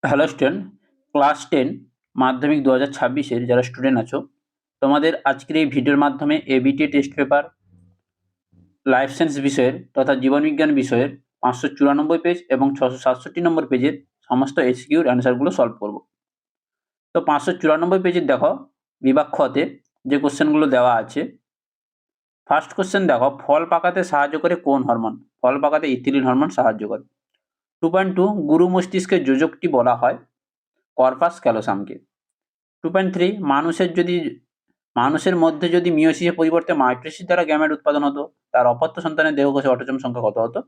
Hello student, class 10 মাধ্যমিক 2026-এর যারা student আছো, তোমাদের আজকের এই ভিডিওর মাধ্যমে ABT test paper life science বিষয়ের তথা জীবনবিজ্ঞান বিষয়ের 594 পেজ এবং 667 নম্বর পেজের সমস্ত এসকিউর অ্যান্সারগুলো সলভ করব। তো 594 পেজের দেখো বিভাগ খতে যে কোশ্চেনগুলো দেওয়া আছে। ফার্স্ট কোশ্চেন দেখো, ফল পাকাতে সাহায্য করে কোন হরমোন? ফল পাকাতে ইথিলিন হরমোন সাহায্য করে। 2.2 গুরু মস্তিষ্কের যোজকটি বলা হয় কর্পাস ক্যালোসামকে। 2.3 মানুষের মধ্যে যদি মিয়োসিসের পরিবর্তে মাইটোসিস দ্বারা গ্যামেট উৎপাদন হতো, তার অপত্য সন্তানের দেহকোষে অটোজোম সংখ্যা কত হতো?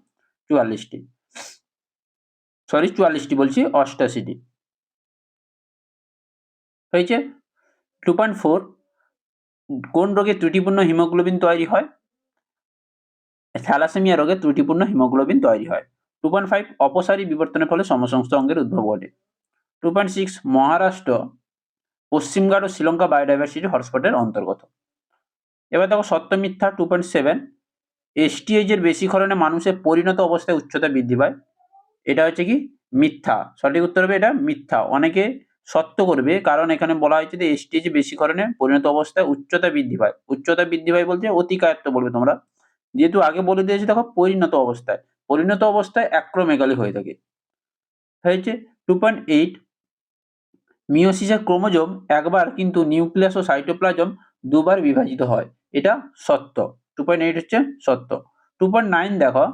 44টি। 44টি বলছি, 88টি হয়েছে। 2.4 কোন রোগে ত্রুটিপূর্ণ হিমোগ্লোবিন তৈরি হয়? থ্যালাসেমিয়া রোগে ত্রুটিপূর্ণ হিমোগ্লোবিন তৈরি হয়। 2.5 অপসারী বিবর্তনের ফলে সমসংস্থ অঙ্গের উদ্ভব ঘটে। 2.6 মহারাষ্ট্র, পশ্চিমঘাট ও শ্রীলঙ্কা বায়োডাইভার্সিটি হটস্পটের অন্তর্গত। এবার দেখো সত্য মিথ্যা। 2.7 এসটিএইচ এর বেশিক্ষরণে মানুষের পরিণত অবস্থায় উচ্চতা বৃদ্ধি পায়। এটা হচ্ছে কি মিথ্যা। সঠিক উত্তর হবে এটা মিথ্যা। অনেকে সত্য করবে, কারণ এখানে বলা হয়েছে যে এসটিএইচ বেশিক্ষরণে পরিণত অবস্থায় উচ্চতা বৃদ্ধি পায়। উচ্চতা বৃদ্ধি পায় বলতে অতিকায়ত্ত বলবে তোমরা, যেহেতু আগে বলে দিয়েছি। দেখো পরিণত অবস্থায় অ্যাক্রোমেগালি হয়ে থাকে হয়েছে। 2.8 মিওসিসের ক্রোমোজোম একবার, কিন্তু নিউক্লিয়াস ও সাইটোপ্লাজম দুবার বিভাজিত হয়। এটা সত্য। 2.8 হচ্ছে সত্য। 2.9 দেখো,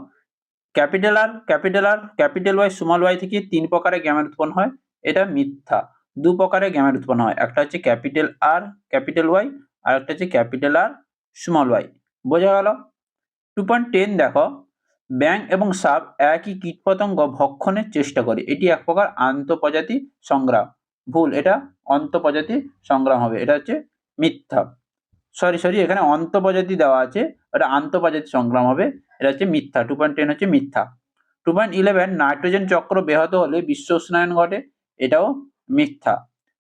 ক্যাপিটাল ওয়াই স্মল ওয়াই থেকে 3 প্রকারের গ্যামেট উৎপন্ন হয়। এটা মিথ্যা। 2 প্রকারের গ্যামেট উৎপন্ন হয়, একটা হচ্ছে ক্যাপিটাল আর ক্যাপিটাল ওয়াই, আর একটা হচ্ছে ক্যাপিটাল আর স্মল ওয়াই। বোঝা গেল? 2.10 দেখো, ব্যাঙ এবং সাপ একই কীটপতঙ্গ ভক্ষণের চেষ্টা করে, এটি এক প্রকার আন্তঃপ্রজাতি সংগ্রাম। ভুল, এটা অন্তঃপ্রজাতি সংগ্রাম হবে। এটা হচ্ছে মিথ্যা। সরি, এখানে অন্তঃপ্রজাতি দেওয়া আছে, এটা আন্তঃপ্রজাতি সংগ্রাম হবে। এটা হচ্ছে মিথ্যা। 2.10 হচ্ছে মিথ্যা। 2.11 নাইট্রোজেন চক্র ব্যাহত হলে বিশ্ব উষ্ণায়ন ঘটে। এটাও মিথ্যা।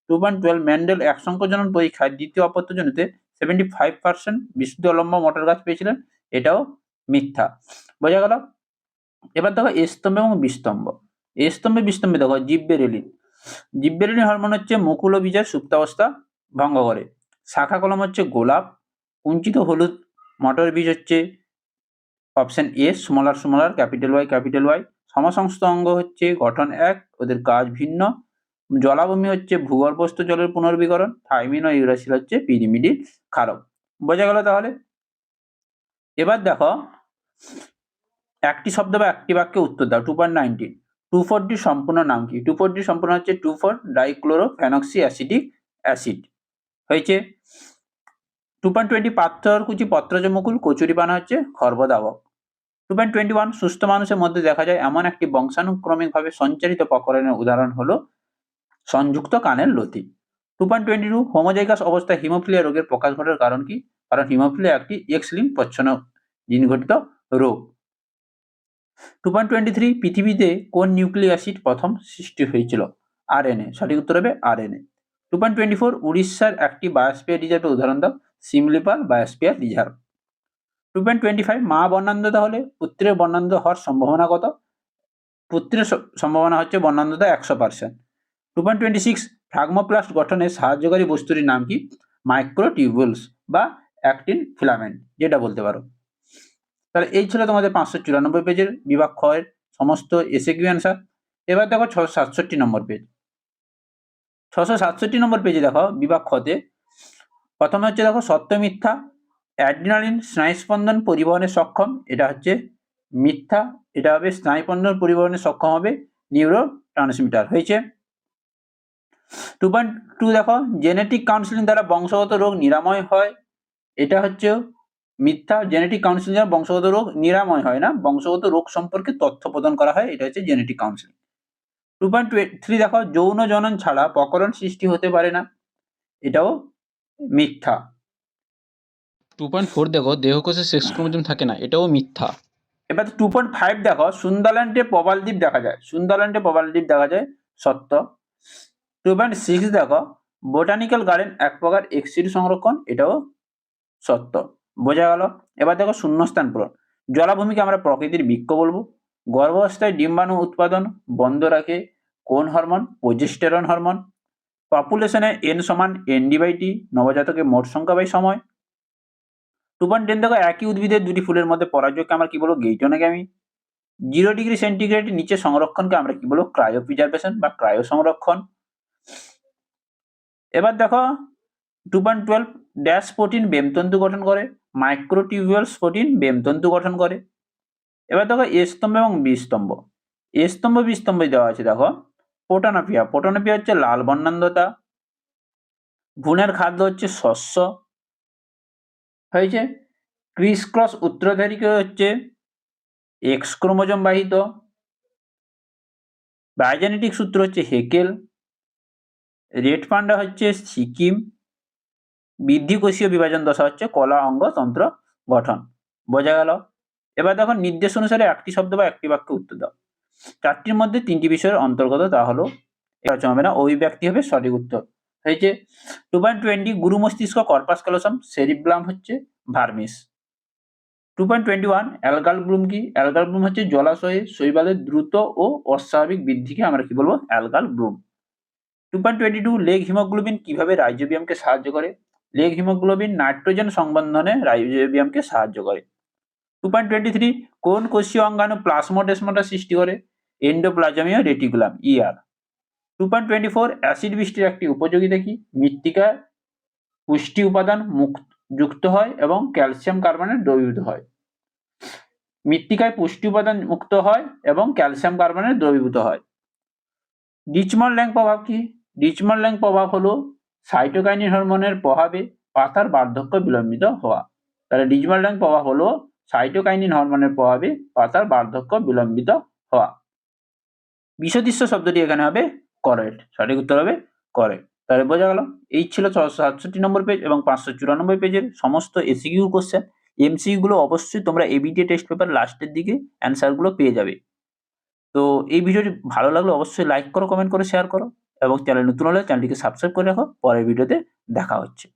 2.12 ম্যান্ডেল এক সংকোচন পরীক্ষায় দ্বিতীয় অপত্যজনিতে 75% বিশুদ্ধ অলম্ব মটর গাছ পেয়েছিলেন। এটাও মিথ্যা। বোঝা গেল? এবার দেখো স্তম্ভ এবং বিস্তম্ভ। বিস্তম্ভে দেখো জিব্বেরেলিন হরমোন হচ্ছে মুকুল ও বীজের সুপ্তাবস্থা ভঙ্গ করে। শাখা কলম হচ্ছে গোলাপ। কুঞ্চিত হলুদ মটর বীজ হচ্ছে option A, smaller capital Y. সমসংস্থ অঙ্গ হচ্ছে গঠন এক, ওদের কাজ ভিন্ন। জলাভূমি হচ্ছে ভূগর্ভস্থ জলের পুনর্বীকরণ। থাইমিন ও ইউরাসিল হচ্ছে পিরিমিডিন ক্ষারক। বোঝা গেল তাহলে? এবার দেখো একটি শব্দ বা একটি বাক্যে উত্তর দাও। 2.19 2,4-ডি সম্পূর্ণ নাম কি? 2,4-ডি সম্পূর্ণ হচ্ছে 2,4-ডাইক্লোরোফেনক্সি অ্যাসিটিক অ্যাসিড হয়েছে। 2.20 পাথরকুচি পত্রজ মুকুল কচুরিপানা হচ্ছে খর্বদাবক। 2.21 সুস্থ মানুষের মধ্যে দেখা যায় এমন একটি বংশানুক্রমিকভাবে সঞ্চারিত প্রকরণের উদাহরণ হলো সংযুক্ত কানের লতি। 2.22 হোমোজাইগাস অবস্থায় হিমোফিলিয়া রোগের প্রকাশ ঘটার কারণ কি? কারণ হিমোফিলিয়া একটি এক্স লিঙ্ক প্রচ্ছন্ন জিন ঘটিত রোগ। 2.23 পৃথিবীতে কোন নিউক্লিক অ্যাসিড প্রথম সৃষ্টি হয়েছিল? আরএনএ। সঠিক উত্তর হবে আরএনএ। 2.24 উড়িষ্যার একটি বায়োস্ফিয়ার রিজার্ভের উদাহরণ দাও। Similipal biosphere reserve. 2.25 মা বর্ণান্ধতা হলে পুত্রের বর্ণান্ধ হওয়ার সম্ভাবনা কত? পুত্রের সম্ভাবনা হচ্ছে বর্ণান্ধতা 100%। 2.26 ফ্রাগমোপ্লাস্ট গঠনে সাহায্যকারী বস্তুটির নাম কি? মাইক্রোটিউবুলস বা অ্যাক্টিন ফিলামেন্ট, যেটা বলতে পারো। তাহলে এই ছিল তোমাদের 594 পেজের বিভাগ খ এর সমস্ত এসএকিউ অ্যান্সার। এবার দেখো 667 নম্বর পেজ। 667 নম্বর পেজে দেখো বিভাগ খতে প্রথমে হচ্ছে দেখো সত্য মিথ্যা। অ্যাড্রিনালিন স্নায়ুস্পন্দন পরিবহনে সক্ষম, এটা হচ্ছে মিথ্যা। এটা হবে স্নায়ুস্পন্দন পরিবহনে সক্ষম হবে নিউরো ট্রান্সমিটার হয়েছে। 2.2 দেখো জেনেটিক কাউন্সিলিং দ্বারা বংশগত রোগ নিরাময় হয়, এটা হচ্ছে মিথ্যা। জেনেটিক কাউন্সিলিং দ্বারা বংশগত রোগ নিরাময় হয় না, বংশগত রোগ সম্পর্কে তথ্য প্রদান করা হয়, এটা হচ্ছে জেনেটিক কাউন্সিলিং। 2.3 দেখো যৌন জনন ছাড়া প্রকরণ সৃষ্টি হতে পারে না, এটাও মিথ্যা। 2.4 দেখো দেহকোষে সেক্স ক্রোমোজোম থাকে না, এটাও মিথ্যা। এবার 2.5 দেখো সুন্দারল্যান্ডে প্রবাল দ্বীপ দেখা যায়, সত্য। 2.6 দেখো বোটানিক্যাল গার্ডেন এক প্রকার এক্সিড সংরক্ষণ, এটাও সত্য। বোঝা গেল? এবার দেখো শূন্যস্থান পূরণ। জলাভূমিকে আমরা প্রকৃতির বৃক্ষ বলবো। গর্ভাবস্থায় ডিম্বাণু উৎপাদন বন্ধ রাখে কোন হরমোন? Progesterone hormone. পপুলেশনে n সমান ND/T, নবজাতকের মোট সংখ্যা বাই সময়। 2.10 দেখো একই উদ্ভিদের দুটি ফুলের মধ্যে পরাগযোগকে আমরা কি বলবো? গেইটোনোগ্যামি। 0 ডিগ্রি সেন্টিগ্রেডের নিচে সংরক্ষণকে আমরা কি বলবো? ক্রায়ো প্রিজার্ভেশন বা ক্রায়ো সংরক্ষণ। এবার দেখো 2.12 ড্যাশ প্রোটিন বেমতন্তু গঠন করে, মাইক্রোটিউবুলস প্রোটিন বেমতন্তু গঠন করে। এবার দেখো এ স্তম্ভ এবং বি স্তম্ভ। এ স্তম্ভ বি স্তম্ভ দেওয়া আছে দেখো প্রোটানোপিয়া। প্রোটানোপিয়া হচ্ছে লাল বর্ণান্ধতা। ভ্রূণের খাদ্য হচ্ছে শস্য। হয়েছে। ক্রিস ক্রস উত্তরাধিকারী হচ্ছে এক্স ক্রোমোজোম বাহিত। বায়োজেনেটিক সূত্র হচ্ছে হেকেল। রেড পান্ডা হচ্ছে সিকিম। বৃদ্ধি কোষীয় বিভাজন দশা হচ্ছে কলা অঙ্গ তন্ত্র গঠন। বোঝা গেল? এবার দেখো নির্দেশ অনুসারে একটি শব্দ বা একটি বাক্যে উত্তর দাও। চারটির মধ্যে তিনটি বিষয়ের অন্তর্গত, তা হলো এটা হবে না, অভিব্যক্তি হবে সঠিক উত্তর। হয়েছে। 2.20 গুরু মস্তিষ্ক কর্পাস ক্যালোসাম, সেরিব্রাম হচ্ছে ভার্মিস। 2.21 অ্যালগাল ব্লুম কি? অ্যালগাল ব্লুম হচ্ছে জলাশয়ে শৈবালের দ্রুত ও অস্বাভাবিক বৃদ্ধিকে আমরা কি বলবো? Algal Bloom. 2.22 লেগ হিমোগ্লোবিন কিভাবে রাইজোবিয়ামকে সাহায্য করে? লেগ হিমোগ্লোবিন নাইট্রোজেন সংবন্ধনে রাইজোবিয়ামকে সাহায্য করে। 2.23 কোন কোষীয় অঙ্গাণু প্লাজমোডেসমাটা সৃষ্টি করে? এন্ডোপ্লাজমীয় রেটিকুলাম, ER। 2.24 অ্যাসিড বৃষ্টির একটি উপযোগিতা কি? মৃত্তিকায় পুষ্টি উপাদান যুক্ত হয় এবং ক্যালসিয়াম কার্বনেট দ্রবীভূত হয়। মৃত্তিকায় পুষ্টি উপাদান মুক্ত হয় এবং ক্যালসিয়াম কার্বনেট দ্রবীভূত হয়। ডিচমন্ড-ল্যাং প্রভাব কি? ডিচমন্ড-ল্যাং প্রভাব হলো সাইটোকাইনিন হরমোনের প্রভাবে পাতার বার্ধক্য বিলম্বিত হওয়া। তাহলে ডিচমন্ড-ল্যাং প্রভাব হলো সাইটোকাইনিন হরমোনের প্রভাবে পাতার বার্ধক্য বিলম্বিত হওয়া। বিষদৃশ্য শব্দটি এখানে হবে করেক্ট, সঠিক উত্তর হবে করেক্ট। তাহলে বোঝা গেল। এই ছিল 667 নম্বর পেজ এবং 594 পেজের সমস্ত এসিকিউ কোশ্চেন। এমসিকিউ গুলো অবশ্যই তোমরা এবিটিএ টেস্ট পেপার লাস্টের দিকে অ্যান্সার গুলো পেয়ে যাবে। তো এই ভিডিওটি ভালো লাগলে অবশ্যই লাইক করো, কমেন্ট করো, শেয়ার করো এবং চ্যানেল নতুন হলে চ্যানেলটিকে সাবস্ক্রাইব করে রাখো। পরের ভিডিওতে দেখা হচ্ছে।